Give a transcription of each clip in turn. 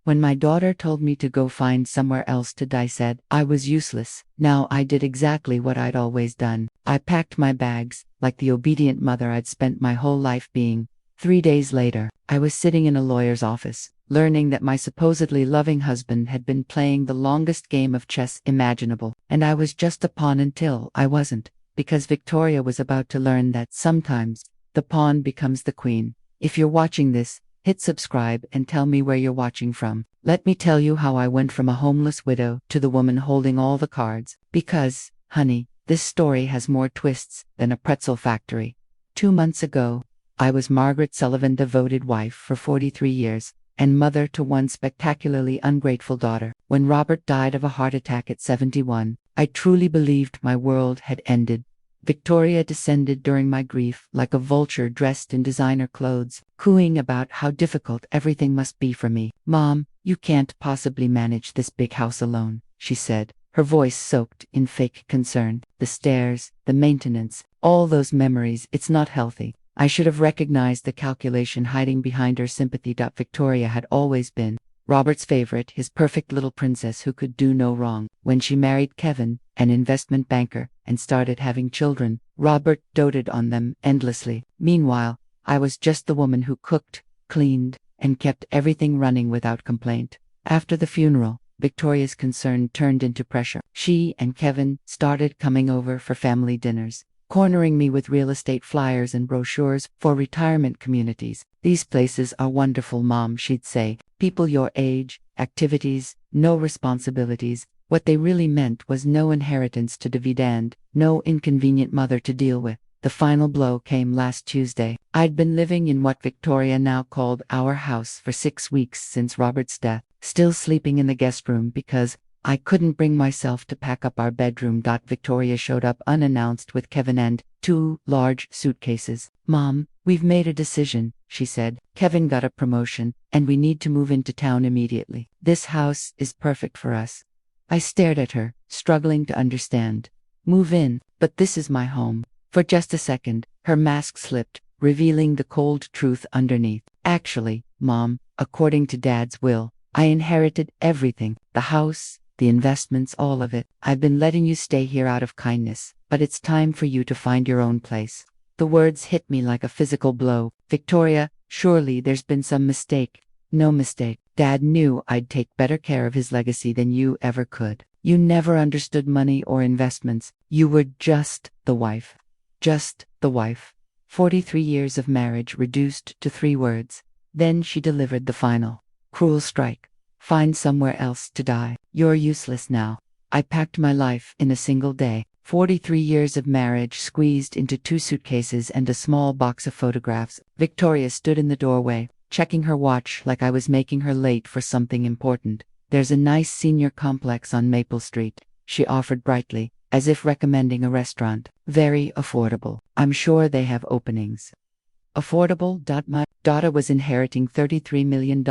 When my daughter told me to go find somewhere else to die, said I was useless. Now I did exactly what I'd always done. I packed my bags, like the obedient mother I'd spent my whole life being. 3 days later, I was sitting in a lawyer's office, learning that my supposedly loving husband had been playing the longest game of chess imaginable, and I was just a pawn until I wasn't, because Victoria was about to learn that sometimes the pawn becomes the queen. If you're watching this, hit subscribe and tell me where you're watching from. Let me tell you how I went from a homeless widow to the woman holding all the cards. Because, honey, this story has more twists than a pretzel factory. 2 months ago, I was Margaret Sullivan, devoted wife for 43 years, and mother to one spectacularly ungrateful daughter. When Robert died of a heart attack at 71, I truly believed my world had ended. Victoria descended during my grief like a vulture dressed in designer clothes, cooing about how difficult everything must be for me. "Mom, you can't possibly manage this big house alone," she said, her voice soaked in fake concern. "The stairs, the maintenance, all those memories, it's not healthy." I should have recognized the calculation hiding behind her sympathy. Victoria had always been Robert's favorite, his perfect little princess who could do no wrong. When she married Kevin, an investment banker, and started having children, Robert doted on them endlessly. Meanwhile, I was just the woman who cooked, cleaned, and kept everything running without complaint. After the funeral, Victoria's concern turned into pressure. She and Kevin started coming over for family dinners, cornering me with real estate flyers and brochures for retirement communities. "These places are wonderful, Mom," she'd say. "People your age, activities, no responsibilities." What they really meant was no inheritance to dividend, no inconvenient mother to deal with. The final blow came last Tuesday. I'd been living in what Victoria now called our house for 6 weeks since Robert's death, still sleeping in the guest room because I couldn't bring myself to pack up our bedroom. Victoria showed up unannounced with Kevin and 2 large suitcases. "Mom, we've made a decision," she said. "Kevin got a promotion, and we need to move into town immediately. This house is perfect for us." I stared at her, struggling to understand. "Move in, but this is my home." For just a second, her mask slipped, revealing the cold truth underneath. "Actually, Mom, according to Dad's will, I inherited everything, the house, the investments, all of it. I've been letting you stay here out of kindness, but it's time for you to find your own place." The words hit me like a physical blow. "Victoria, surely there's been some mistake." "No mistake. Dad knew I'd take better care of his legacy than you ever could. You never understood money or investments. You were just the wife. Just the wife." 43 years of marriage reduced to 3 words. Then she delivered the final, cruel strike. "Find somewhere else to die. You're useless now." I packed my life in a single day. 43 years of marriage squeezed into 2 suitcases and a small box of photographs. Victoria stood in the doorway, checking her watch like I was making her late for something important. "There's a nice senior complex on Maple Street," she offered brightly, as if recommending a restaurant. "Very affordable. I'm sure they have openings." Affordable. My daughter was inheriting $33 million,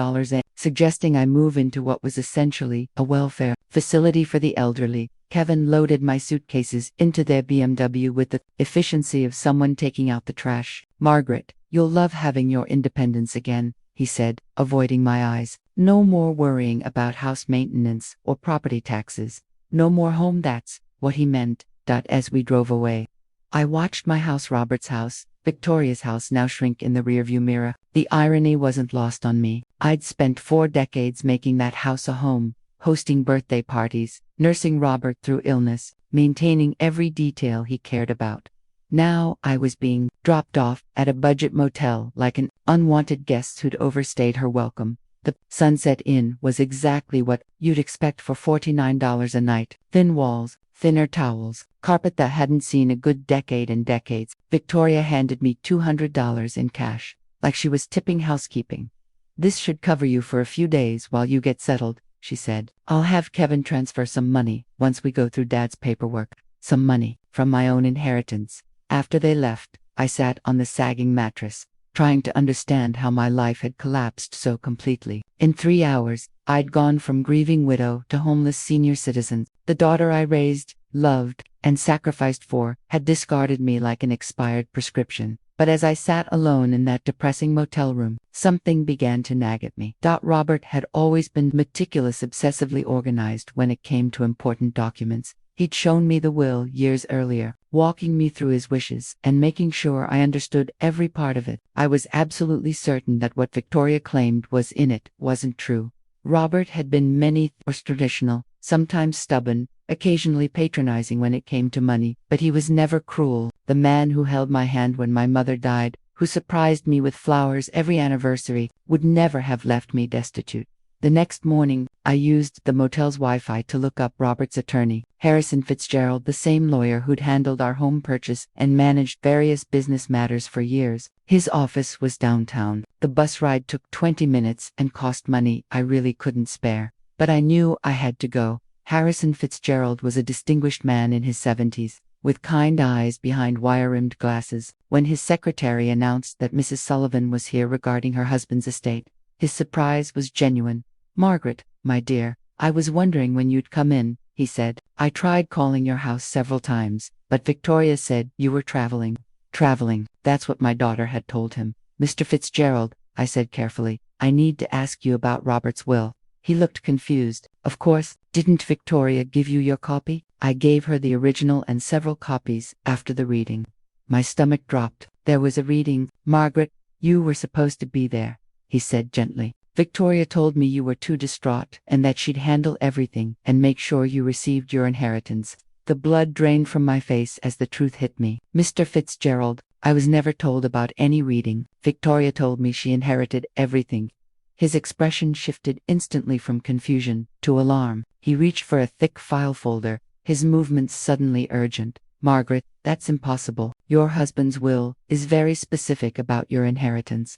suggesting I move into what was essentially a welfare facility for the elderly. Kevin loaded my suitcases into their BMW with the efficiency of someone taking out the trash. "Margaret, you'll love having your independence again," he said, avoiding my eyes. "No more worrying about house maintenance or property taxes. No more home." That's what he meant. As we drove away, I watched my house, Robert's house, Victoria's house, now shrink in the rearview mirror. The irony wasn't lost on me. I'd spent 4 decades making that house a home, hosting birthday parties, nursing Robert through illness, maintaining every detail he cared about. Now I was being dropped off at a budget motel like an unwanted guest who'd overstayed her welcome. The Sunset Inn was exactly what you'd expect for $49 a night. Thin walls, thinner towels, carpet that hadn't seen a good decade and decades. Victoria handed me $200 in cash, like she was tipping housekeeping. "This should cover you for a few days while you get settled," she said. "I'll have Kevin transfer some money once we go through Dad's paperwork. Some money from my own inheritance." After they left, I sat on the sagging mattress, trying to understand how my life had collapsed so completely. In 3 hours, I'd gone from grieving widow to homeless senior citizen. The daughter I raised, loved, and sacrificed for had discarded me like an expired prescription. But as I sat alone in that depressing motel room, something began to nag at me. Robert had always been meticulous, obsessively organized when it came to important documents. He'd shown me the will years earlier, walking me through his wishes and making sure I understood every part of it. I was absolutely certain that what Victoria claimed was in it wasn't true. Robert had been many traditional, sometimes stubborn, occasionally patronizing when it came to money, but he was never cruel. The man who held my hand when my mother died, who surprised me with flowers every anniversary, would never have left me destitute. The next morning, I used the motel's Wi-Fi to look up Robert's attorney, Harrison Fitzgerald, the same lawyer who'd handled our home purchase and managed various business matters for years. His office was downtown. The bus ride took 20 minutes and cost money I really couldn't spare. But I knew I had to go. Harrison Fitzgerald was a distinguished man in his 70s, with kind eyes behind wire-rimmed glasses. When his secretary announced that Mrs. Sullivan was here regarding her husband's estate, his surprise was genuine. "Margaret, my dear, I was wondering when you'd come in," he said. "I tried calling your house several times, but Victoria said you were traveling." Traveling, that's what my daughter had told him. "Mr. Fitzgerald," I said carefully, "I need to ask you about Robert's will." He looked confused. "Of course, didn't Victoria give you your copy?" I gave her the original and several copies after the reading. My stomach dropped. "There was a reading, Margaret. You were supposed to be there," he said gently. "Victoria told me you were too distraught and that she'd handle everything and make sure you received your inheritance." The blood drained from my face as the truth hit me. "Mr. Fitzgerald, I was never told about any reading. Victoria told me she inherited everything." His expression shifted instantly from confusion to alarm. He reached for a thick file folder, his movements suddenly urgent. "Margaret, that's impossible. Your husband's will is very specific about your inheritance."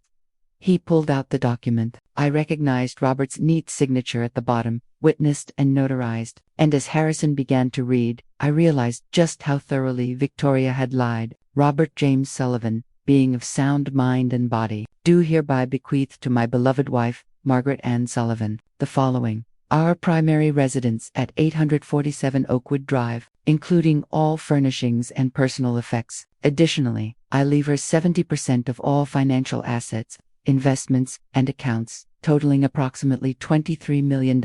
He pulled out the document. I recognized Robert's neat signature at the bottom, witnessed and notarized, and as Harrison began to read, I realized just how thoroughly Victoria had lied. "Robert James Sullivan, being of sound mind and body, do hereby bequeath to my beloved wife, Margaret Ann Sullivan, the following: our primary residence at 847 Oakwood Drive, including all furnishings and personal effects. Additionally, I leave her 70% of all financial assets, investments, and accounts, totaling approximately $23 million.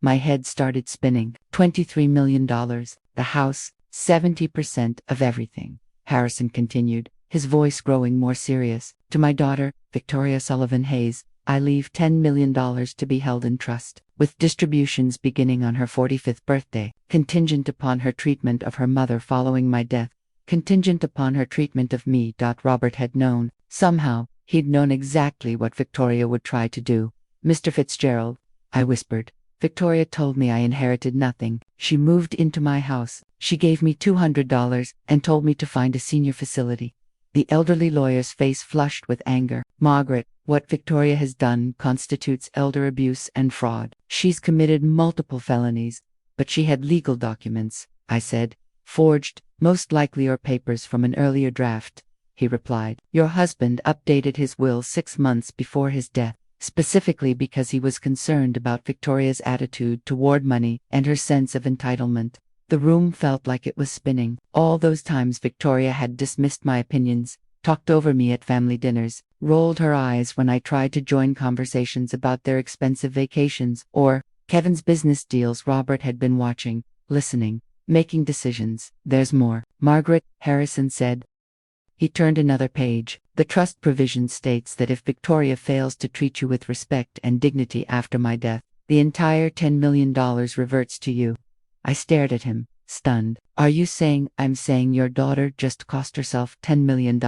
My head started spinning. $23 million. The house, 70% of everything. Harrison continued, his voice growing more serious. "To my daughter, Victoria Sullivan Hayes, I leave $10 million to be held in trust, with distributions beginning on her 45th birthday, contingent upon her treatment of her mother following my death, contingent upon her treatment of me." Robert had known. Somehow, he'd known exactly what Victoria would try to do. "Mr. Fitzgerald," I whispered, "Victoria told me I inherited nothing. She moved into my house. She gave me $200 and told me to find a senior facility." The elderly lawyer's face flushed with anger. "Margaret, what Victoria has done constitutes elder abuse and fraud. She's committed multiple felonies." "But she had legal documents," I said. "Forged, most likely, or papers from an earlier draft," he replied. "Your husband updated his will 6 months before his death, specifically because he was concerned about Victoria's attitude toward money and her sense of entitlement." The room felt like it was spinning. All those times Victoria had dismissed my opinions, talked over me at family dinners, rolled her eyes when I tried to join conversations about their expensive vacations or Kevin's business deals. Robert had been watching, listening, making decisions. "There's more, Margaret," Harrison said. He turned another page. "The trust provision states that if Victoria fails to treat you with respect and dignity after my death, the entire $10 million reverts to you." I stared at him, stunned. "Are you saying I'm saying your daughter just cost herself $10 million?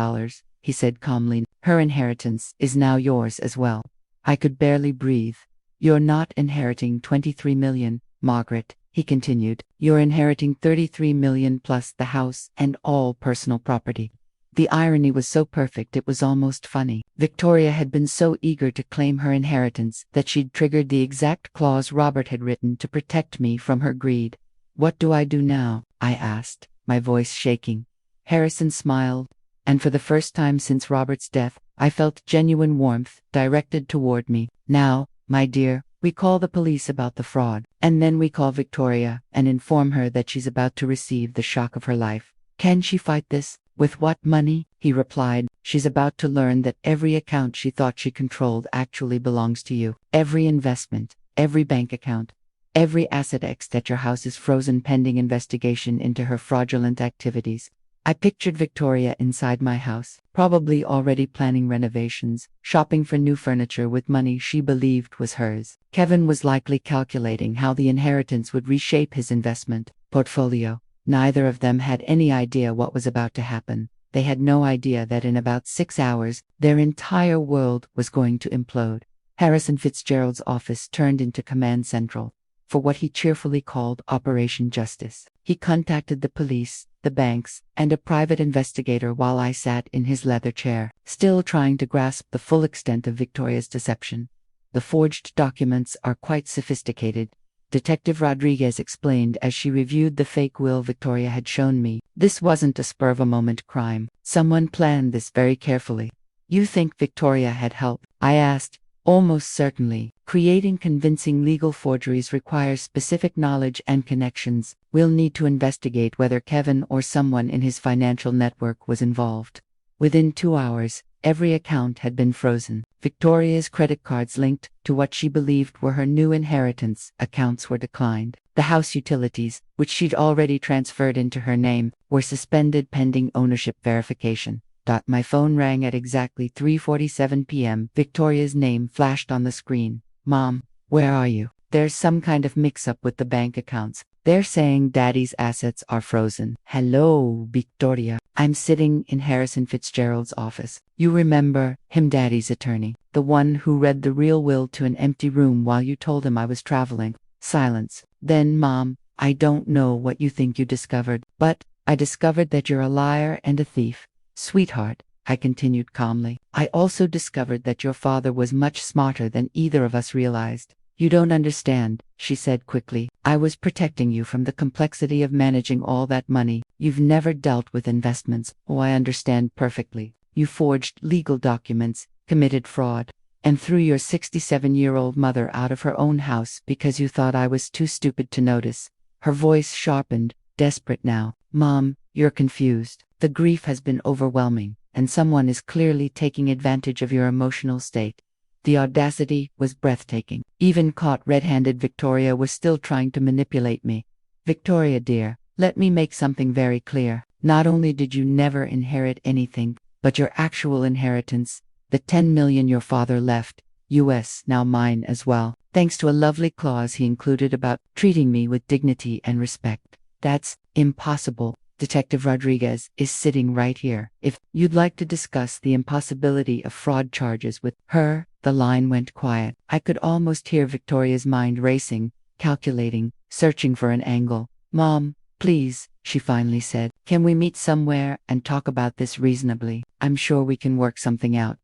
He said calmly. "Her inheritance is now yours as well." I could barely breathe. "You're not inheriting $23 million, Margaret," he continued. "You're inheriting $33 million plus the house and all personal property." The irony was so perfect it was almost funny. Victoria had been so eager to claim her inheritance that she'd triggered the exact clause Robert had written to protect me from her greed. "What do I do now?" I asked, my voice shaking. Harrison smiled, and for the first time since Robert's death, I felt genuine warmth directed toward me. "Now, my dear, we call the police about the fraud, and then we call Victoria and inform her that she's about to receive the shock of her life. Can she fight this? With what money?" he replied, She's about to learn that every account she thought she controlled actually belongs to you. Every investment, every bank account, every asset at your house is frozen pending investigation into her fraudulent activities. I pictured Victoria inside my house, probably already planning renovations, shopping for new furniture with money she believed was hers. Kevin was likely calculating how the inheritance would reshape his investment portfolio. Neither of them had any idea what was about to happen. They had no idea that in about 6 hours, their entire world was going to implode. Harrison Fitzgerald's office turned into Command Central for what he cheerfully called Operation Justice. He contacted the police, the banks, and a private investigator while I sat in his leather chair, still trying to grasp the full extent of Victoria's deception. The forged documents are quite sophisticated, Detective Rodriguez explained as she reviewed the fake will Victoria had shown me. This wasn't a spur-of-a-moment crime. Someone planned this very carefully. You think Victoria had help? I asked. Almost certainly. Creating convincing legal forgeries requires specific knowledge and connections. We'll need to investigate whether Kevin or someone in his financial network was involved. Within 2 hours, every account had been frozen. Victoria's credit cards linked to what she believed were her new inheritance accounts were declined. The house utilities, which she'd already transferred into her name, were suspended pending ownership verification. My phone rang at exactly 3:47 p.m. Victoria's name flashed on the screen. Mom, where are you? There's some kind of mix-up with the bank accounts. They're saying Daddy's assets are frozen. Hello, Victoria. I'm sitting in Harrison Fitzgerald's office. You remember him, Daddy's attorney, the one who read the real will to an empty room while you told him I was traveling. Silence. Then, Mom, I don't know what you think you discovered, but I discovered that you're a liar and a thief. Sweetheart, I continued calmly, I also discovered that your father was much smarter than either of us realized. You don't understand, she said quickly. I was protecting you from the complexity of managing all that money. You've never dealt with investments. Oh, I understand perfectly. You forged legal documents, committed fraud, and threw your 67-year-old mother out of her own house because you thought I was too stupid to notice. Her voice sharpened, desperate now. Mom, you're confused. The grief has been overwhelming, and someone is clearly taking advantage of your emotional state. The audacity was breathtaking. Even caught red-handed, Victoria was still trying to manipulate me. Victoria dear, let me make something very clear. Not only did you never inherit anything, but your actual inheritance, the $10 million your father left, US, now mine as well, thanks to a lovely clause he included about treating me with dignity and respect. That's impossible. Detective Rodriguez is sitting right here. If you'd like to discuss the impossibility of fraud charges with her, the line went quiet. I could almost hear Victoria's mind racing, calculating, searching for an angle. Mom, please, she finally said, can we meet somewhere and talk about this reasonably? I'm sure we can work something out.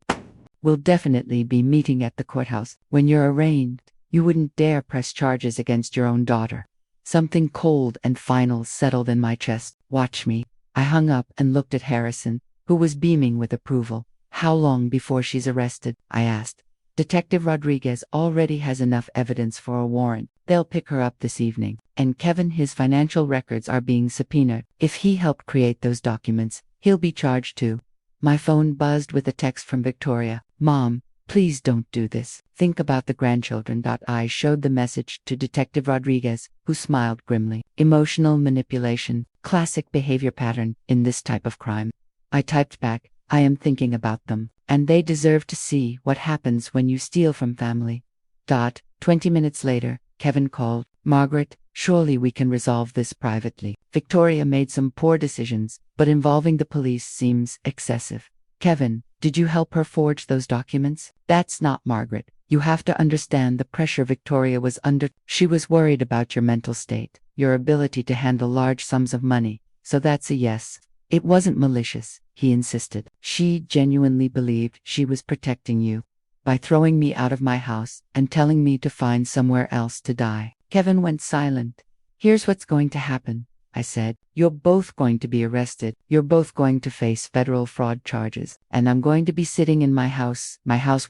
We'll definitely be meeting at the courthouse. When you're arraigned, you wouldn't dare press charges against your own daughter. Something cold and final settled in my chest. Watch me. I hung up and looked at Harrison, who was beaming with approval. How long before she's arrested? I asked. Detective Rodriguez already has enough evidence for a warrant. They'll pick her up this evening. And Kevin, his financial records are being subpoenaed. If he helped create those documents, he'll be charged too. My phone buzzed with a text from Victoria. Mom, please don't do this. Think about the grandchildren. I showed the message to Detective Rodriguez, who smiled grimly. Emotional manipulation, classic behavior pattern in this type of crime. I typed back, I am thinking about them, and they deserve to see what happens when you steal from family. 20 minutes later, Kevin called. Margaret, surely we can resolve this privately. Victoria made some poor decisions, but involving the police seems excessive. Kevin, did you help her forge those documents? That's not Margaret. You have to understand the pressure Victoria was under. She was worried about your mental state, your ability to handle large sums of money. So that's a yes. It wasn't malicious, he insisted. She genuinely believed she was protecting you by throwing me out of my house and telling me to find somewhere else to die. Kevin went silent. Here's what's going to happen, I said. You're both going to be arrested. You're both going to face federal fraud charges. And I'm going to be sitting in my house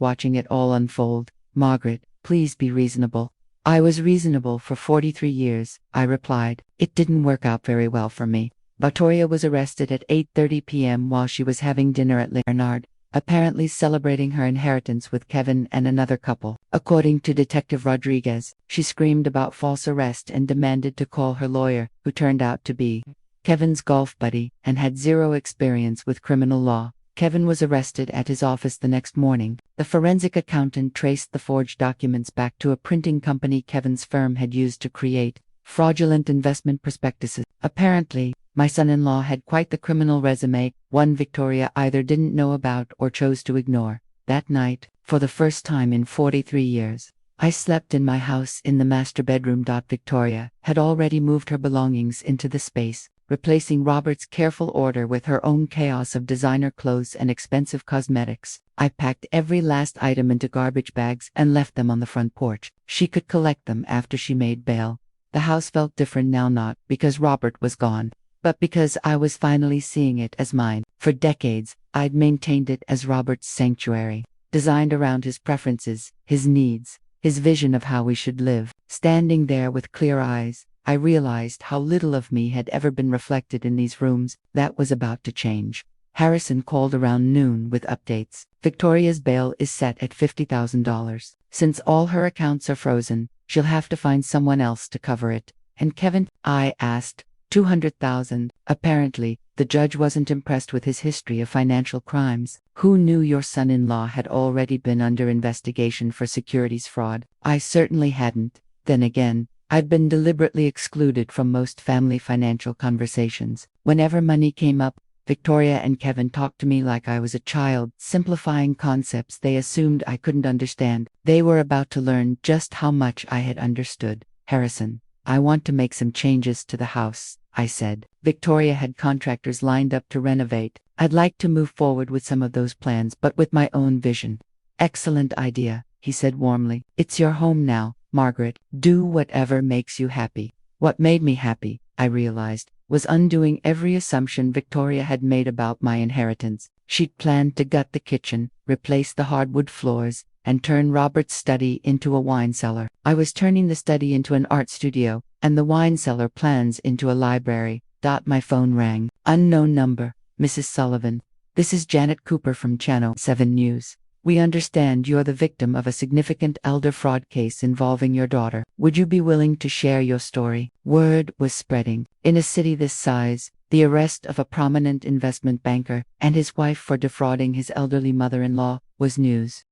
watching it all unfold. Margaret, please be reasonable. I was reasonable for 43 years, I replied. It didn't work out very well for me. Victoria was arrested at 8:30 p.m. while she was having dinner at Leonard, apparently celebrating her inheritance with Kevin and another couple. According to Detective Rodriguez, she screamed about false arrest and demanded to call her lawyer, who turned out to be Kevin's golf buddy and had zero experience with criminal law. Kevin was arrested at his office the next morning. The forensic accountant traced the forged documents back to a printing company Kevin's firm had used to create fraudulent investment prospectuses. Apparently, my son-in-law had quite the criminal resume, one Victoria either didn't know about or chose to ignore. That night, for the first time in 43 years, I slept in my house in the master bedroom. Victoria had already moved her belongings into the space, replacing Robert's careful order with her own chaos of designer clothes and expensive cosmetics. I packed every last item into garbage bags and left them on the front porch. She could collect them after she made bail. The house felt different now, not because Robert was gone, but because I was finally seeing it as mine. For decades, I'd maintained it as Robert's sanctuary, designed around his preferences, his needs, his vision of how we should live. Standing there with clear eyes, I realized how little of me had ever been reflected in these rooms. That was about to change. Harrison called around noon with updates. Victoria's bail is set at $50,000. Since all her accounts are frozen, she'll have to find someone else to cover it. And Kevin? I asked. $200,000. Apparently, the judge wasn't impressed with his history of financial crimes. Who knew your son-in-law had already been under investigation for securities fraud? I certainly hadn't. Then again, I'd been deliberately excluded from most family financial conversations. Whenever money came up, Victoria and Kevin talked to me like I was a child, simplifying concepts they assumed I couldn't understand. They were about to learn just how much I had understood. Harrison, I want to make some changes to the house, I said. Victoria had contractors lined up to renovate. I'd like to move forward with some of those plans, but with my own vision. Excellent idea, he said warmly. It's your home now, Margaret. Do whatever makes you happy. What made me happy, I realized, was undoing every assumption Victoria had made about my inheritance. She'd planned to gut the kitchen, replace the hardwood floors, and turn Robert's study into a wine cellar. I was turning the study into an art studio, and the wine cellar plans into a library. My phone rang. Unknown number. Mrs. Sullivan. This is Janet Cooper from Channel 7 News. We understand you're the victim of a significant elder fraud case involving your daughter. Would you be willing to share your story? Word was spreading. In a city this size, the arrest of a prominent investment banker and his wife for defrauding his elderly mother-in-law was news.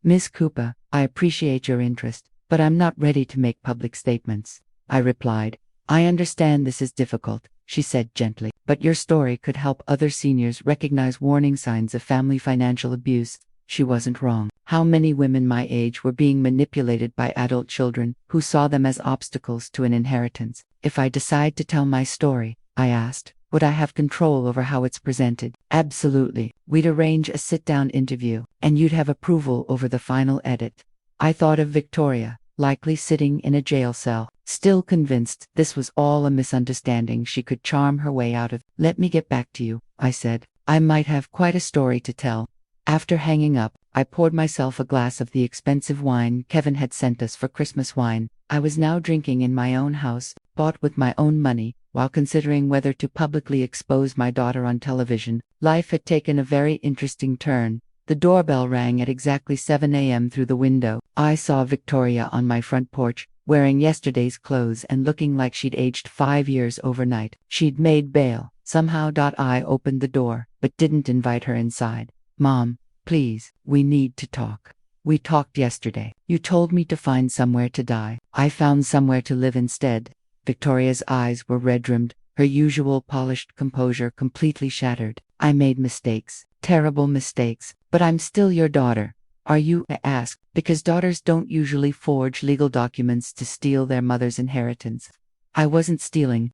Ms. Cooper, I appreciate your interest, but I'm not ready to make public statements, I replied. I understand this is difficult, she said gently, but your story could help other seniors recognize warning signs of family financial abuse. She wasn't wrong. How many women my age were being manipulated by adult children who saw them as obstacles to an inheritance? If I decide to tell my story, I asked, would I have control over how it's presented? Absolutely. We'd arrange a sit-down interview, and you'd have approval over the final edit. I thought of Victoria, likely sitting in a jail cell, still convinced this was all a misunderstanding she could charm her way out of. Let me get back to you, I said. I might have quite a story to tell. After hanging up, I poured myself a glass of the expensive wine Kevin had sent us for Christmas wine. I was now drinking in my own house, bought with my own money, while considering whether to publicly expose my daughter on television. Life had taken a very interesting turn. The doorbell rang at exactly 7 a.m. through the window. I saw Victoria on my front porch, wearing yesterday's clothes and looking like she'd aged 5 years overnight. She'd made bail. Somehow. I opened the door, but didn't invite her inside. Mom, please, we need to talk. We talked yesterday. You told me to find somewhere to die. I found somewhere to live instead. Victoria's eyes were red-rimmed, her usual polished composure completely shattered. I made mistakes, terrible mistakes, but I'm still your daughter. Are you? I asked, because daughters don't usually forge legal documents to steal their mother's inheritance. I wasn't stealing.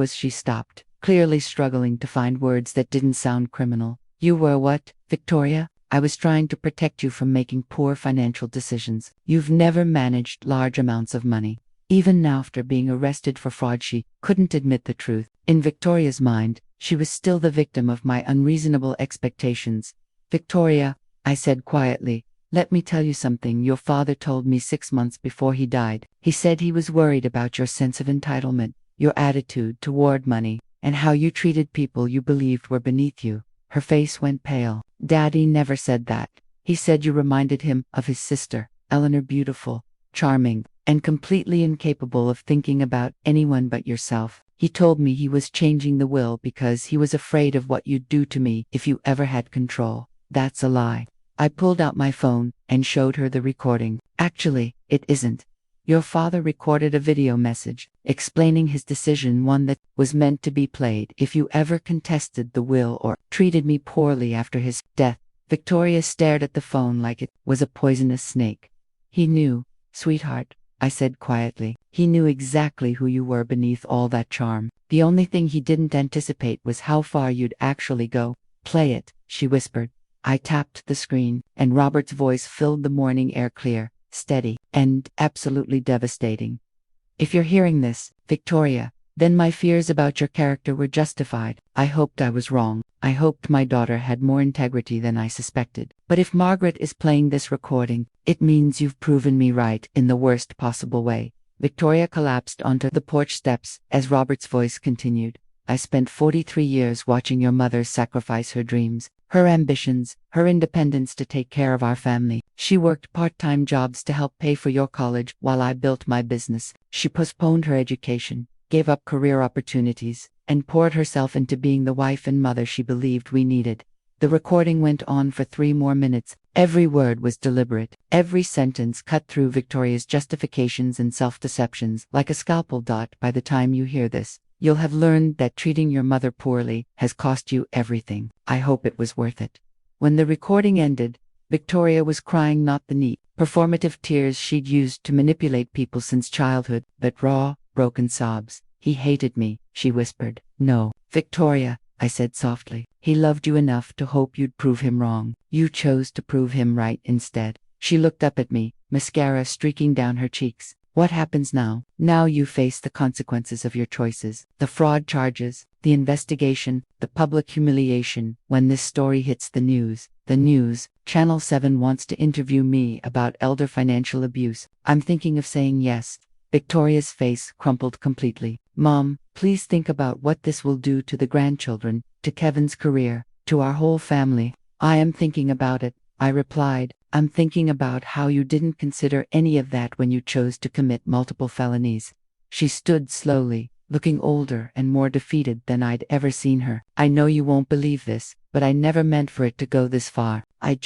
She stopped, clearly struggling to find words that didn't sound criminal. You were what, Victoria? I was trying to protect you from making poor financial decisions. You've never managed large amounts of money. Even after being arrested for fraud, she couldn't admit the truth. In Victoria's mind, she was still the victim of my unreasonable expectations. Victoria, I said quietly, let me tell you something your father told me 6 months before he died. He said he was worried about your sense of entitlement, your attitude toward money. and how you treated people you believed were beneath you. Her face went pale. Daddy never said that. He said you reminded him of his sister, Eleanor, beautiful, charming, and completely incapable of thinking about anyone but yourself. He told me he was changing the will because he was afraid of what you'd do to me if you ever had control. That's a lie. I pulled out my phone and showed her the recording. Actually, it isn't. Your father recorded a video message explaining his decision, one that was meant to be played if you ever contested the will or treated me poorly after his death. Victoria stared at the phone like it was a poisonous snake. He knew, sweetheart, I said quietly. He knew exactly who you were beneath all that charm. The only thing he didn't anticipate was how far you'd actually go. Play it, she whispered. I tapped the screen, and Robert's voice filled the morning air, clear, steady, and absolutely devastating. If you're hearing this, Victoria, then my fears about your character were justified. I hoped I was wrong. I hoped my daughter had more integrity than I suspected. But if Margaret is playing this recording, it means you've proven me right in the worst possible way. Victoria collapsed onto the porch steps as Robert's voice continued. I spent 43 years watching your mother sacrifice her dreams, her ambitions, her independence to take care of our family. She worked part-time jobs to help pay for your college while I built my business. She postponed her education, gave up career opportunities, and poured herself into being the wife and mother she believed we needed. The recording went on for 3 more minutes. Every word was deliberate. Every sentence cut through Victoria's justifications and self-deceptions like a scalpel dot. By the time you hear this, you'll have learned that treating your mother poorly has cost you everything. I hope it was worth it. When the recording ended, Victoria was crying, not the neat, performative tears she'd used to manipulate people since childhood, but raw, broken sobs. He hated me, she whispered. No, Victoria, I said softly. He loved you enough to hope you'd prove him wrong. You chose to prove him right instead. She looked up at me, mascara streaking down her cheeks. What happens now? Now you face the consequences of your choices. The fraud charges, the investigation, the public humiliation. When this story hits the news, Channel 7 wants to interview me about elder financial abuse. I'm thinking of saying yes. Victoria's face crumpled completely. Mom, please think about what this will do to the grandchildren, to Kevin's career, to our whole family. I am thinking about it, I replied. I'm thinking about how you didn't consider any of that when you chose to commit multiple felonies. She stood slowly, looking older and more defeated than I'd ever seen her. I know you won't believe this, but I never meant for it to go this far. I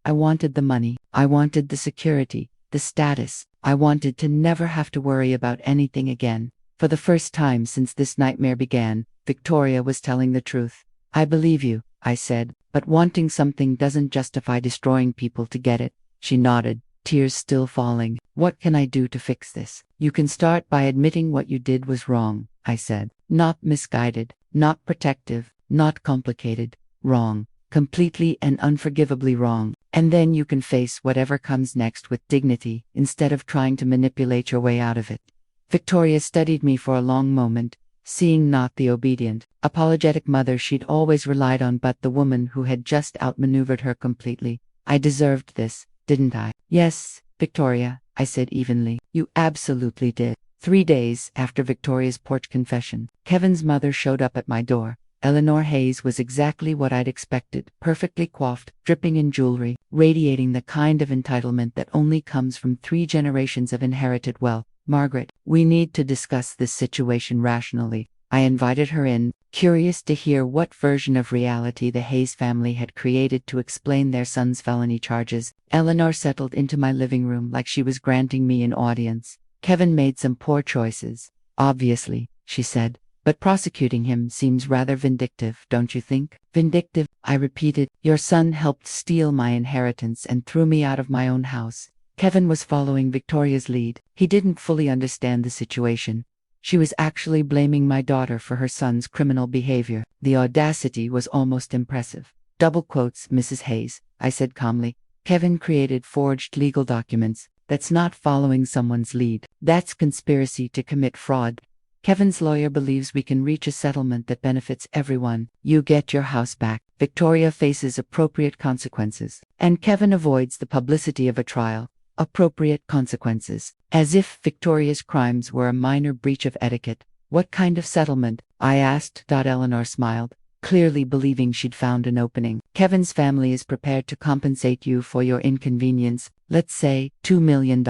wanted the money. I wanted the security, the status. I wanted to never have to worry about anything again. For the first time since this nightmare began, Victoria was telling the truth. I believe you, I said, but wanting something doesn't justify destroying people to get it. She nodded, tears still falling. What can I do to fix this? You can start by admitting what you did was wrong, I said. Not misguided, not protective, not complicated. Wrong. Completely and unforgivably wrong. And then you can face whatever comes next with dignity, instead of trying to manipulate your way out of it. Victoria studied me for a long moment, seeing not the obedient, apologetic mother she'd always relied on, but the woman who had just outmaneuvered her completely. I deserved this, didn't I? Yes, Victoria, I said evenly. You absolutely did. 3 days after Victoria's porch confession, Kevin's mother showed up at my door. Eleanor Hayes was exactly what I'd expected, perfectly coiffed, dripping in jewelry, radiating the kind of entitlement that only comes from 3 generations of inherited wealth. Margaret, we need to discuss this situation rationally. I invited her in, curious to hear what version of reality the Hayes family had created to explain their son's felony charges. Eleanor settled into my living room like she was granting me an audience. Kevin made some poor choices, obviously, she said. But prosecuting him seems rather vindictive, don't you think? Vindictive, I repeated. Your son helped steal my inheritance and threw me out of my own house. Kevin was following Victoria's lead. He didn't fully understand the situation. She was actually blaming my daughter for her son's criminal behavior. The audacity was almost impressive. Double quotes, Mrs. Hayes, I said calmly. Kevin created forged legal documents. That's not following someone's lead. That's conspiracy to commit fraud. Kevin's lawyer believes we can reach a settlement that benefits everyone. You get your house back. Victoria faces appropriate consequences. And Kevin avoids the publicity of a trial. Appropriate consequences. As if Victoria's crimes were a minor breach of etiquette. What kind of settlement? I asked. Eleanor smiled, clearly believing she'd found an opening. Kevin's family is prepared to compensate you for your inconvenience, let's say $2 million,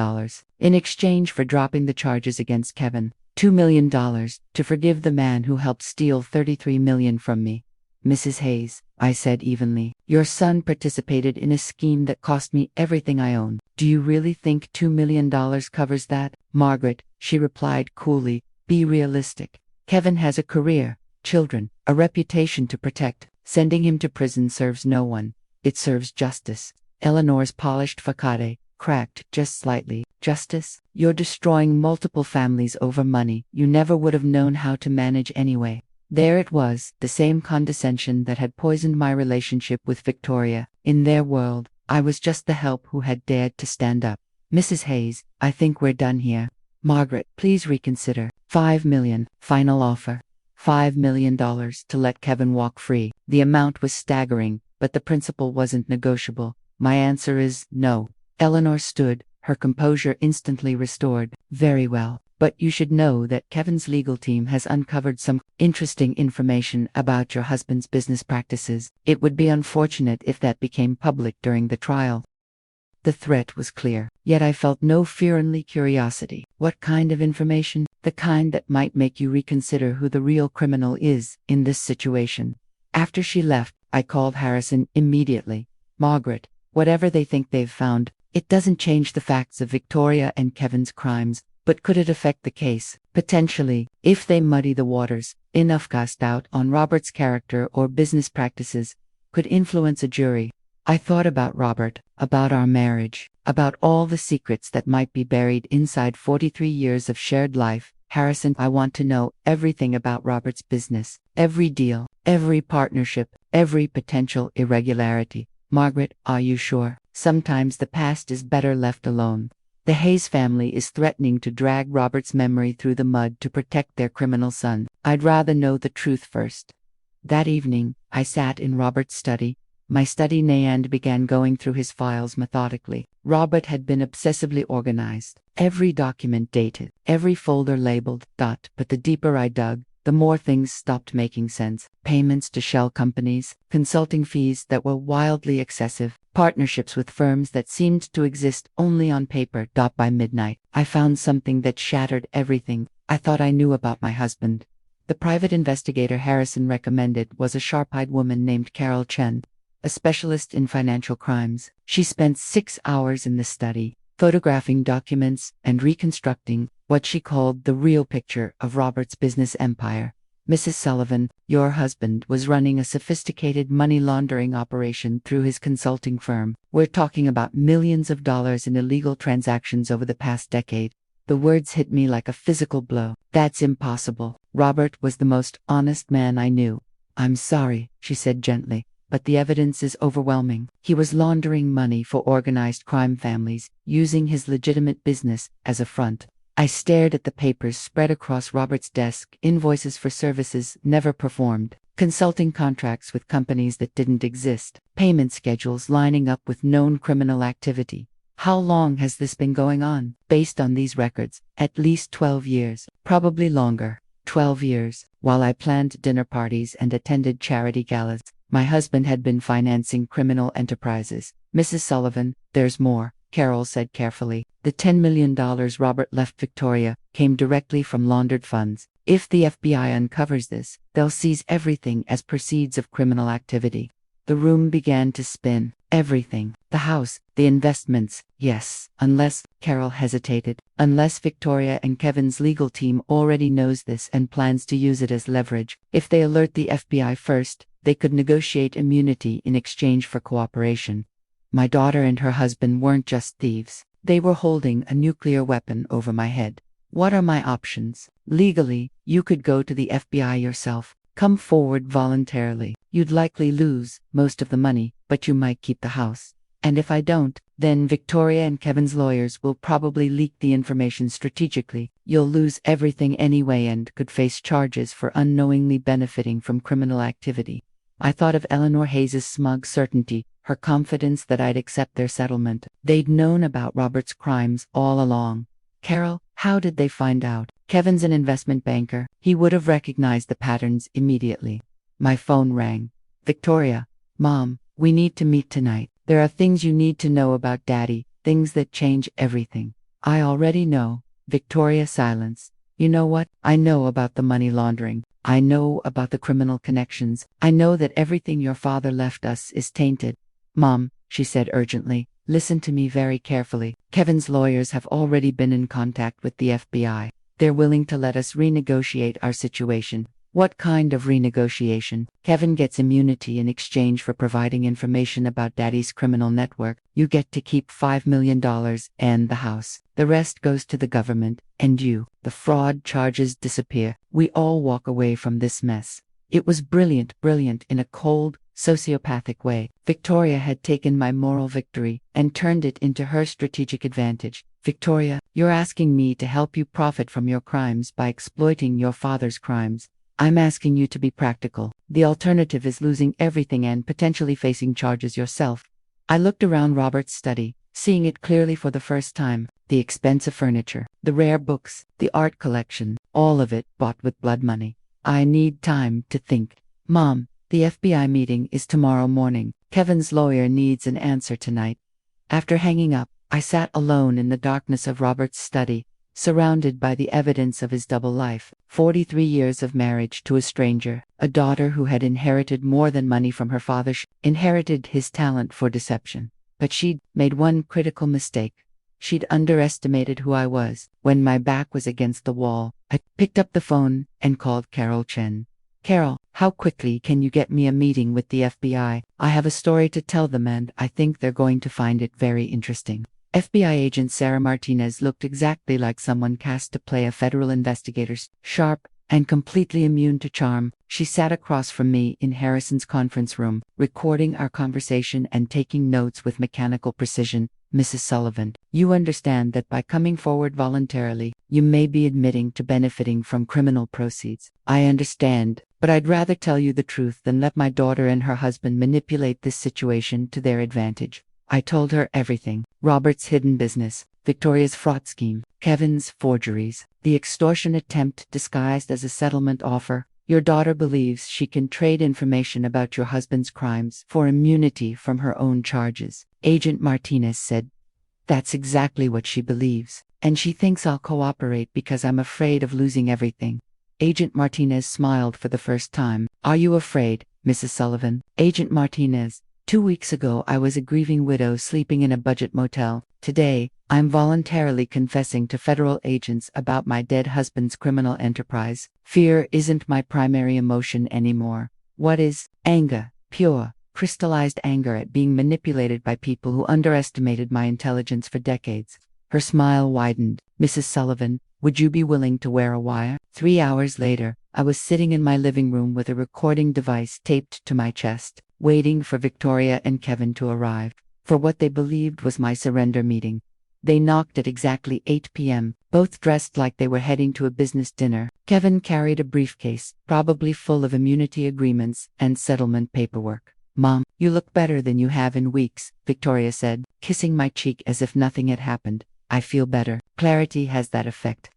in exchange for dropping the charges against Kevin. $2 million to forgive the man who helped steal $33 million from me. Mrs. Hayes, I said evenly, your son participated in a scheme that cost me everything I own. Do you really think $2 million covers that? Margaret, she replied coolly, be realistic. Kevin has a career, children, a reputation to protect. Sending him to prison serves no one. It serves justice. Eleanor's polished facade cracked just slightly. Justice? You're destroying multiple families over money you never would have known how to manage anyway. There it was, the same condescension that had poisoned my relationship with Victoria. In their world, I was just the help who had dared to stand up. Mrs. Hayes, I think we're done here. Margaret, please reconsider. $5 million, final offer. $5 million to let Kevin walk free. The amount was staggering, but the principle wasn't negotiable. My answer is no. Eleanor stood, her composure instantly restored. Very well. But you should know that Kevin's legal team has uncovered some interesting information about your husband's business practices. It would be unfortunate if that became public during the trial. The threat was clear, yet I felt no fear, only curiosity. What kind of information? The kind that might make you reconsider who the real criminal is in this situation. After she left, I called Harrison immediately. Margaret, whatever they think they've found, it doesn't change the facts of Victoria and Kevin's crimes, but could it affect the case? Potentially, if they muddy the waters, enough cast out on Robert's character or business practices could influence a jury. I thought about Robert, about our marriage, about all the secrets that might be buried inside 43 years of shared life. Harrison, I want to know everything about Robert's business, every deal, every partnership, every potential irregularity. Margaret, are you sure? Sometimes the past is better left alone. The Hayes family is threatening to drag Robert's memory through the mud to protect their criminal son. I'd rather know the truth first. That evening, I sat in Robert's study. My study and began going through his files methodically. Robert had been obsessively organized, every document dated, every folder labeled. But the deeper I dug, the more things stopped making sense. Payments to shell companies, consulting fees that were wildly excessive, partnerships with firms that seemed to exist only on paper. By midnight, I found something that shattered everything I thought I knew about my husband. The private investigator Harrison recommended was a sharp-eyed woman named Carol Chen, a specialist in financial crimes. She spent 6 hours in the study, photographing documents and reconstructing what she called the real picture of Robert's business empire. Mrs. Sullivan, your husband was running a sophisticated money laundering operation through his consulting firm. We're talking about millions of dollars in illegal transactions over the past decade. The words hit me like a physical blow. That's impossible. Robert was the most honest man I knew. I'm sorry, she said gently, but the evidence is overwhelming. He was laundering money for organized crime families, using his legitimate business as a front. I stared at the papers spread across Robert's desk, invoices for services never performed, consulting contracts with companies that didn't exist, payment schedules lining up with known criminal activity. How long has this been going on? Based on these records, at least 12 years, probably longer. 12 years. While I planned dinner parties and attended charity galas, my husband had been financing criminal enterprises. Mrs. Sullivan, there's more, Carol said carefully. The $10 million Robert left Victoria came directly from laundered funds. If the FBI uncovers this, they'll seize everything as proceeds of criminal activity. The room began to spin. Everything. The house, the investments. Yes, unless, Carol hesitated, unless Victoria and Kevin's legal team already knows this and plans to use it as leverage. If they alert the FBI first, they could negotiate immunity in exchange for cooperation. My daughter and her husband weren't just thieves. They were holding a nuclear weapon over my head. What are my options? Legally, you could go to the FBI yourself. Come forward voluntarily. You'd likely lose most of the money, but you might keep the house. And if I don't, then Victoria and Kevin's lawyers will probably leak the information strategically. You'll lose everything anyway and could face charges for unknowingly benefiting from criminal activity. I thought of Eleanor Hayes' smug certainty, her confidence that I'd accept their settlement. They'd known about Robert's crimes all along. Carol, how did they find out? Kevin's an investment banker. He would have recognized the patterns immediately. My phone rang. Victoria. Mom, we need to meet tonight. There are things you need to know about Daddy, things that change everything. I already know. Victoria silence. You know what? I know about the money laundering. I know about the criminal connections. I know that everything your father left us is tainted. Mom, she said urgently, listen to me very carefully. Kevin's lawyers have already been in contact with the FBI. They're willing to let us renegotiate our situation. What kind of renegotiation? Kevin gets immunity in exchange for providing information about Daddy's criminal network. You get to keep $5 million and the house. The rest goes to the government, and you. The fraud charges disappear. We all walk away from this mess. It was brilliant in a cold, sociopathic way. Victoria had taken my moral victory and turned it into her strategic advantage. Victoria, you're asking me to help you profit from your crimes by exploiting your father's crimes. I'm asking you to be practical. The alternative is losing everything and potentially facing charges yourself. I looked around Robert's study, seeing it clearly for the first time. The expensive furniture, the rare books, the art collection, all of it bought with blood money. I need time to think. Mom, the FBI meeting is tomorrow morning. Kevin's lawyer needs an answer tonight. After hanging up, I sat alone in the darkness of Robert's study, surrounded by the evidence of his double life. 43 years of marriage to a stranger, a daughter who had inherited more than money from her father, inherited his talent for deception. But she'd made one critical mistake. She'd underestimated who I was. When my back was against the wall, I picked up the phone and called Carol Chen. Carol, how quickly can you get me a meeting with the FBI? I have a story to tell them and I think they're going to find it very interesting. FBI agent Sarah Martinez looked exactly like someone cast to play a federal investigator, sharp and completely immune to charm. She sat across from me in Harrison's conference room, recording our conversation and taking notes with mechanical precision. Mrs. Sullivan, you understand that by coming forward voluntarily, you may be admitting to benefiting from criminal proceeds. I understand, but I'd rather tell you the truth than let my daughter and her husband manipulate this situation to their advantage. I told her everything. Robert's hidden business, Victoria's fraud scheme, Kevin's forgeries, the extortion attempt disguised as a settlement offer. Your daughter believes she can trade information about your husband's crimes for immunity from her own charges. Agent Martinez said, that's exactly what she believes, and she thinks I'll cooperate because I'm afraid of losing everything. Agent Martinez smiled for the first time. Are you afraid, Mrs. Sullivan? Agent Martinez, 2 weeks ago I was a grieving widow sleeping in a budget motel. Today, I'm voluntarily confessing to federal agents about my dead husband's criminal enterprise. Fear isn't my primary emotion anymore. What is? Anger. Pure, crystallized anger at being manipulated by people who underestimated my intelligence for decades. Her smile widened. Mrs. Sullivan, would you be willing to wear a wire? 3 hours later, I was sitting in my living room with a recording device taped to my chest, waiting for Victoria and Kevin to arrive, for what they believed was my surrender meeting. They knocked at exactly 8 p.m., both dressed like they were heading to a business dinner. Kevin carried a briefcase, probably full of immunity agreements and settlement paperwork. Mom, you look better than you have in weeks, Victoria said, kissing my cheek as if nothing had happened. I feel better. Clarity has that effect.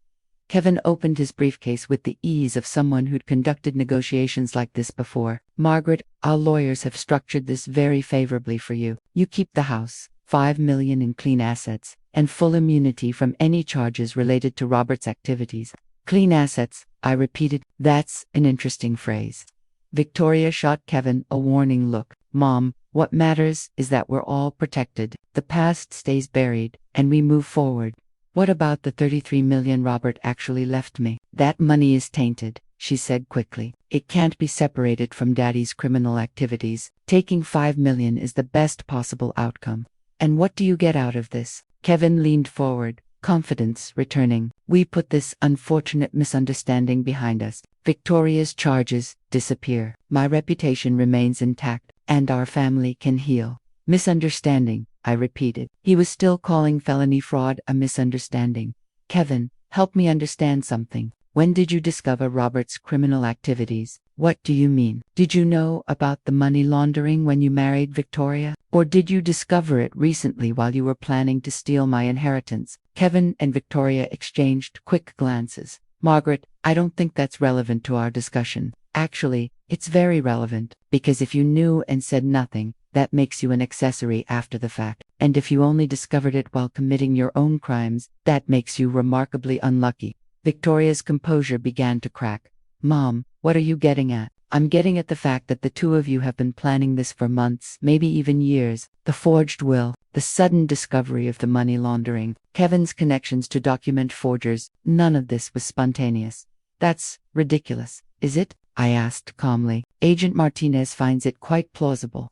Kevin opened his briefcase with the ease of someone who'd conducted negotiations like this before. Margaret, our lawyers have structured this very favorably for you. You keep the house, $5 million in clean assets, and full immunity from any charges related to Robert's activities. Clean assets, I repeated. That's an interesting phrase. Victoria shot Kevin a warning look. Mom, what matters is that we're all protected. The past stays buried, and we move forward. What about the $33 million Robert actually left me? That money is tainted, she said quickly. It can't be separated from Daddy's criminal activities. Taking $5 million is the best possible outcome. And what do you get out of this? Kevin leaned forward, confidence returning. We put this unfortunate misunderstanding behind us. Victoria's charges disappear. My reputation remains intact, and our family can heal. Misunderstanding, I repeated. He was still calling felony fraud a misunderstanding. Kevin, help me understand something. When did you discover Robert's criminal activities? What do you mean? Did you know about the money laundering when you married Victoria? Or did you discover it recently while you were planning to steal my inheritance? Kevin and Victoria exchanged quick glances. Margaret, I don't think that's relevant to our discussion. Actually, it's very relevant, because if you knew and said nothing, that makes you an accessory after the fact. And if you only discovered it while committing your own crimes, that makes you remarkably unlucky. Victoria's composure began to crack. Mom, what are you getting at? I'm getting at the fact that the two of you have been planning this for months, maybe even years. The forged will, the sudden discovery of the money laundering, Kevin's connections to document forgers, none of this was spontaneous. That's ridiculous, is it? I asked calmly. Agent Martinez finds it quite plausible.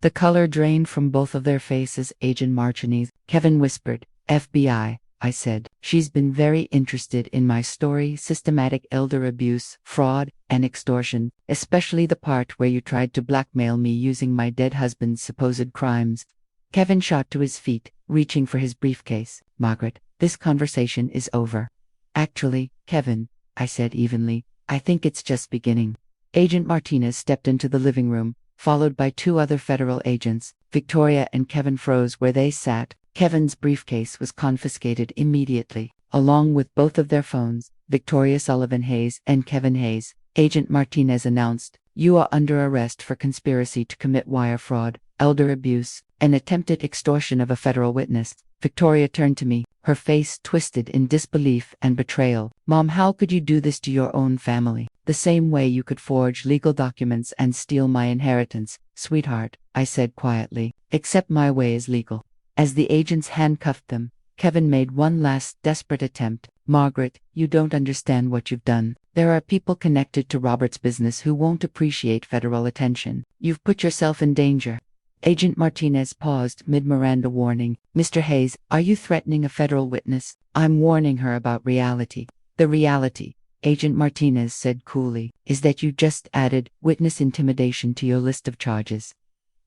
The color drained from both of their faces. Agent Martinez, Kevin whispered. FBI, I said. She's been very interested in my story, systematic elder abuse, fraud, and extortion, especially the part where you tried to blackmail me using my dead husband's supposed crimes. Kevin shot to his feet, reaching for his briefcase. Margaret, this conversation is over. Actually, Kevin, I said evenly, I think it's just beginning. Agent Martinez stepped into the living room, followed by two other federal agents. Victoria and Kevin froze where they sat. Kevin's briefcase was confiscated immediately, along with both of their phones. Victoria Sullivan Hayes and Kevin Hayes. Agent Martinez announced, "You are under arrest for conspiracy to commit wire fraud, elder abuse, and attempted extortion of a federal witness." Victoria turned to me, her face twisted in disbelief and betrayal. Mom, how could you do this to your own family? The same way you could forge legal documents and steal my inheritance. Sweetheart, I said quietly, except my way is legal. As the agents handcuffed them, Kevin made one last desperate attempt. Margaret, you don't understand what you've done. There are people connected to Robert's business who won't appreciate federal attention. You've put yourself in danger. Agent Martinez paused mid-Miranda warning. Mr. Hayes, are you threatening a federal witness? I'm warning her about reality. The reality, Agent Martinez said coolly, is that you just added witness intimidation to your list of charges.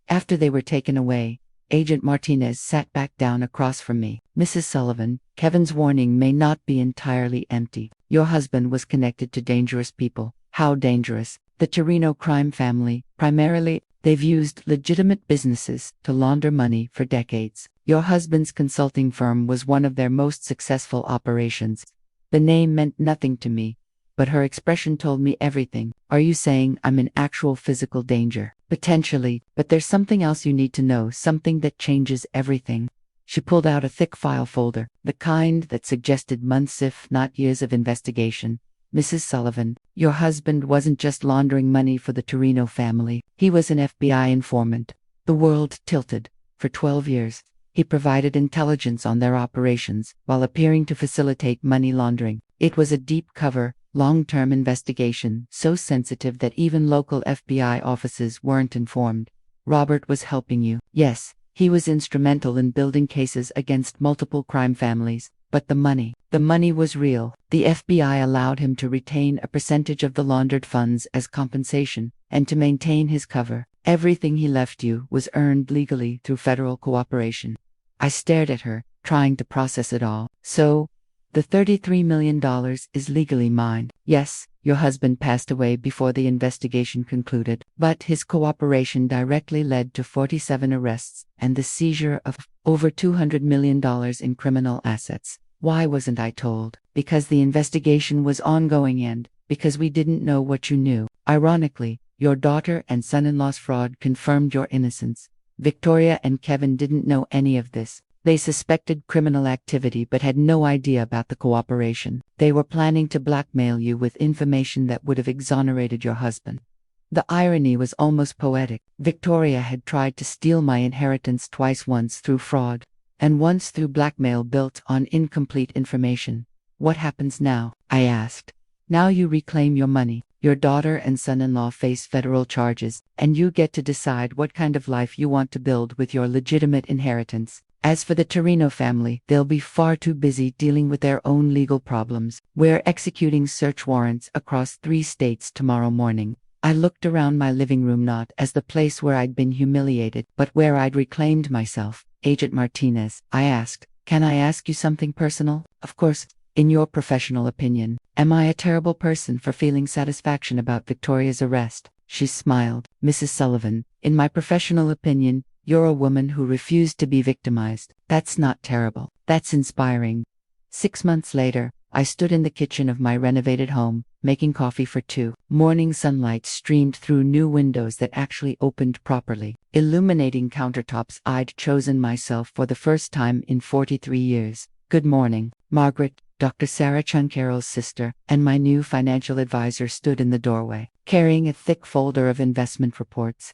After they were taken away, Agent Martinez sat back down across from me. Mrs. Sullivan, Kevin's warning may not be entirely empty. Your husband was connected to dangerous people. How dangerous? The Torino crime family, primarily. They've used legitimate businesses to launder money for decades. Your husband's consulting firm was one of their most successful operations. The name meant nothing to me, but her expression told me everything. Are you saying I'm in actual physical danger? Potentially, but there's something else you need to know, something that changes everything. She pulled out a thick file folder, the kind that suggested months if not years of investigation. Mrs. Sullivan, your husband wasn't just laundering money for the Torino family. He was an FBI informant. The world tilted. For 12 years, he provided intelligence on their operations while appearing to facilitate money laundering. It was a deep cover, long-term investigation, so sensitive that even local FBI offices weren't informed. Robert was helping you. Yes, he was instrumental in building cases against multiple crime families. But the money was real. The FBI allowed him to retain a percentage of the laundered funds as compensation, and to maintain his cover. Everything he left you was earned legally through federal cooperation. I stared at her, trying to process it all. So, the $33 million is legally mine. Yes, your husband passed away before the investigation concluded, but his cooperation directly led to 47 arrests and the seizure of over $200 million in criminal assets. Why wasn't I told? Because the investigation was ongoing and because we didn't know what you knew. Ironically, your daughter and son-in-law's fraud confirmed your innocence. Victoria and Kevin didn't know any of this. They suspected criminal activity but had no idea about the cooperation. They were planning to blackmail you with information that would have exonerated your husband. The irony was almost poetic. Victoria had tried to steal my inheritance twice, once through fraud, and once through blackmail built on incomplete information. What happens now? I asked. Now you reclaim your money. Your daughter and son-in-law face federal charges, and you get to decide what kind of life you want to build with your legitimate inheritance. As for the Torino family, they'll be far too busy dealing with their own legal problems. We're executing search warrants across 3 states tomorrow morning. I looked around my living room, not as the place where I'd been humiliated, but where I'd reclaimed myself. Agent Martinez, I asked, can I ask you something personal? Of course. In your professional opinion, am I a terrible person for feeling satisfaction about Victoria's arrest? She smiled. Mrs. Sullivan, in my professional opinion, you're a woman who refused to be victimized. That's not terrible. That's inspiring. 6 months later, I stood in the kitchen of my renovated home, making coffee for two. Morning sunlight streamed through new windows that actually opened properly, illuminating countertops I'd chosen myself for the first time in 43 years. Good morning, Margaret. Dr. Sarah Chuncarroll's sister, and my new financial advisor stood in the doorway, carrying a thick folder of investment reports.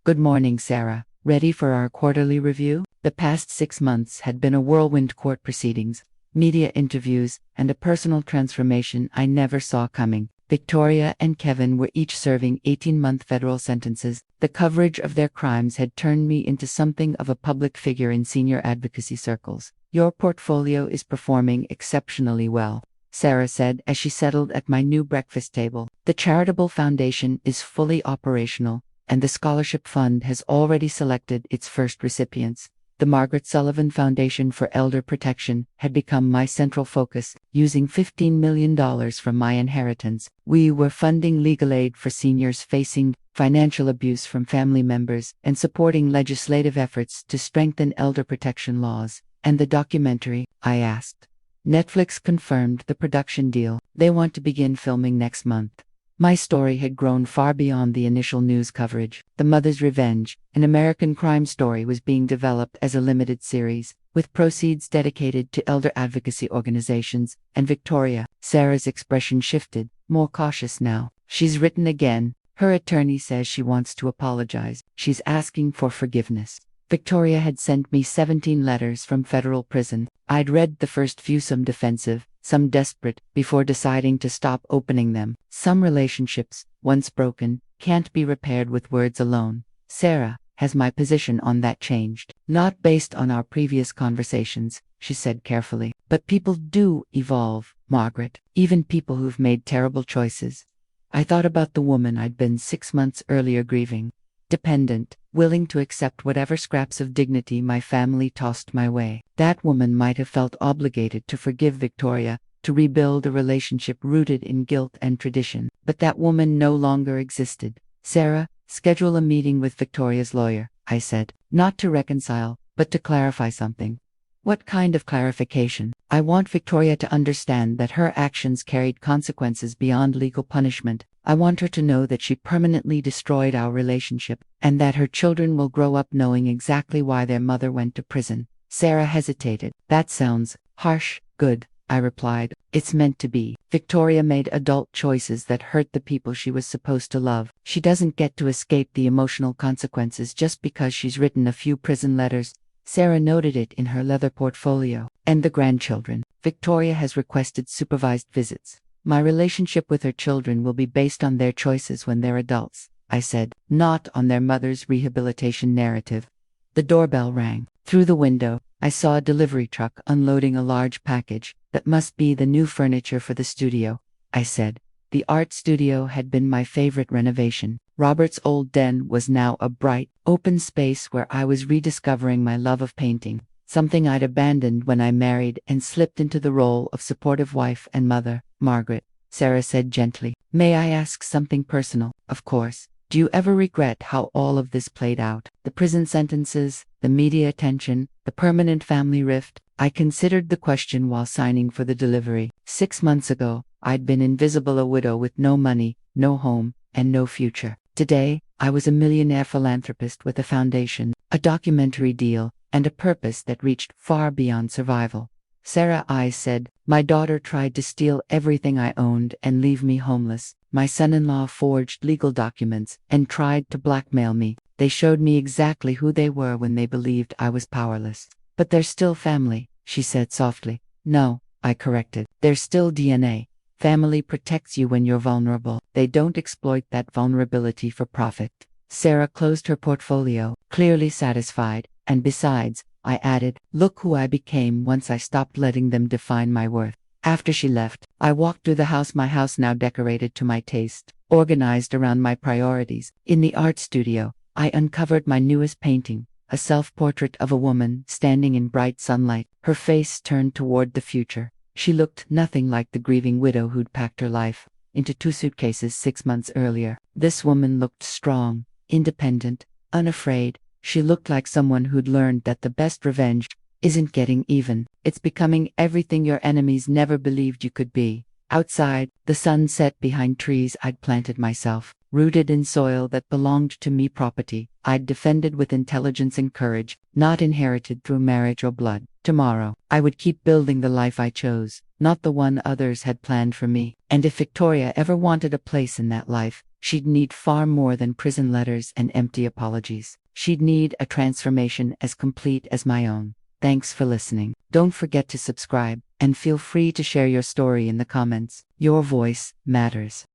Good morning, Sarah. Ready for our quarterly review? The past 6 months had been a whirlwind: court proceedings, media interviews, and a personal transformation I never saw coming. Victoria and Kevin were each serving 18-month federal sentences. The coverage of their crimes had turned me into something of a public figure in senior advocacy circles. Your portfolio is performing exceptionally well, Sarah said as she settled at my new breakfast table. The charitable foundation is fully operational, and the scholarship fund has already selected its first recipients. The Margaret Sullivan Foundation for Elder Protection had become my central focus, using $15 million from my inheritance. We were funding legal aid for seniors facing financial abuse from family members and supporting legislative efforts to strengthen elder protection laws. And the documentary? I asked. Netflix confirmed the production deal. They want to begin filming next month. My story had grown far beyond the initial news coverage. The Mother's Revenge, an American crime story, was being developed as a limited series, with proceeds dedicated to elder advocacy organizations. And Victoria, Sarah's expression shifted, more cautious now. She's written again. Her attorney says she wants to apologize. She's asking for forgiveness. Victoria had sent me 17 letters from federal prison. I'd read the first few, some defensive, some desperate, before deciding to stop opening them. Some relationships, once broken, can't be repaired with words alone. Sarah, has my position on that changed? Not based on our previous conversations, she said carefully. But people do evolve, Margaret. Even people who've made terrible choices. I thought about the woman I'd been 6 months earlier grieving. Dependent, willing to accept whatever scraps of dignity my family tossed my way. That woman might have felt obligated to forgive Victoria, to rebuild a relationship rooted in guilt and tradition. But that woman no longer existed. Sarah, schedule a meeting with Victoria's lawyer, I said. Not to reconcile, but to clarify something. What kind of clarification? I want Victoria to understand that her actions carried consequences beyond legal punishment. I want her to know that she permanently destroyed our relationship, and that her children will grow up knowing exactly why their mother went to prison. Sarah hesitated. That sounds harsh. Good, I replied. It's meant to be. Victoria made adult choices that hurt the people she was supposed to love. She doesn't get to escape the emotional consequences just because she's written a few prison letters. Sarah noted it in her leather portfolio. And the grandchildren. Victoria has requested supervised visits. My relationship with her children will be based on their choices when they're adults, I said, not on their mother's rehabilitation narrative. The doorbell rang. Through the window, I saw a delivery truck unloading a large package. That must be the new furniture for the studio, I said. The art studio had been my favorite renovation. Robert's old den was now a bright, open space where I was rediscovering my love of painting, something I'd abandoned when I married and slipped into the role of supportive wife and mother. Margaret, Sarah said gently, may I ask something personal? Of course. Do you ever regret how all of this played out? The prison sentences, the media attention, the permanent family rift? I considered the question while signing for the delivery. 6 months ago, I'd been invisible, a widow with no money, no home, and no future. Today, I was a millionaire philanthropist with a foundation, a documentary deal, and a purpose that reached far beyond survival. Sarah, I said, my daughter tried to steal everything I owned and leave me homeless. My son-in-law forged legal documents and tried to blackmail me. They showed me exactly who they were when they believed I was powerless. But they're still family, she said softly. No, I corrected. There's still DNA. Family protects you when you're vulnerable. They don't exploit that vulnerability for profit. Sarah closed her portfolio, clearly satisfied, and besides, I added, look who I became once I stopped letting them define my worth. After she left, I walked through the house, my house now decorated to my taste, organized around my priorities. In the art studio, I uncovered my newest painting, a self-portrait of a woman standing in bright sunlight, her face turned toward the future. She looked nothing like the grieving widow who'd packed her life into 2 suitcases 6 months earlier. This woman looked strong, independent, unafraid. She looked like someone who'd learned that the best revenge isn't getting even, it's becoming everything your enemies never believed you could be. Outside, the sun set behind trees I'd planted myself, rooted in soil that belonged to me, property I'd defended with intelligence and courage, not inherited through marriage or blood. Tomorrow, I would keep building the life I chose, not the one others had planned for me. And if Victoria ever wanted a place in that life, she'd need far more than prison letters and empty apologies. She'd need a transformation as complete as my own. Thanks for listening. Don't forget to subscribe, and feel free to share your story in the comments. Your voice matters.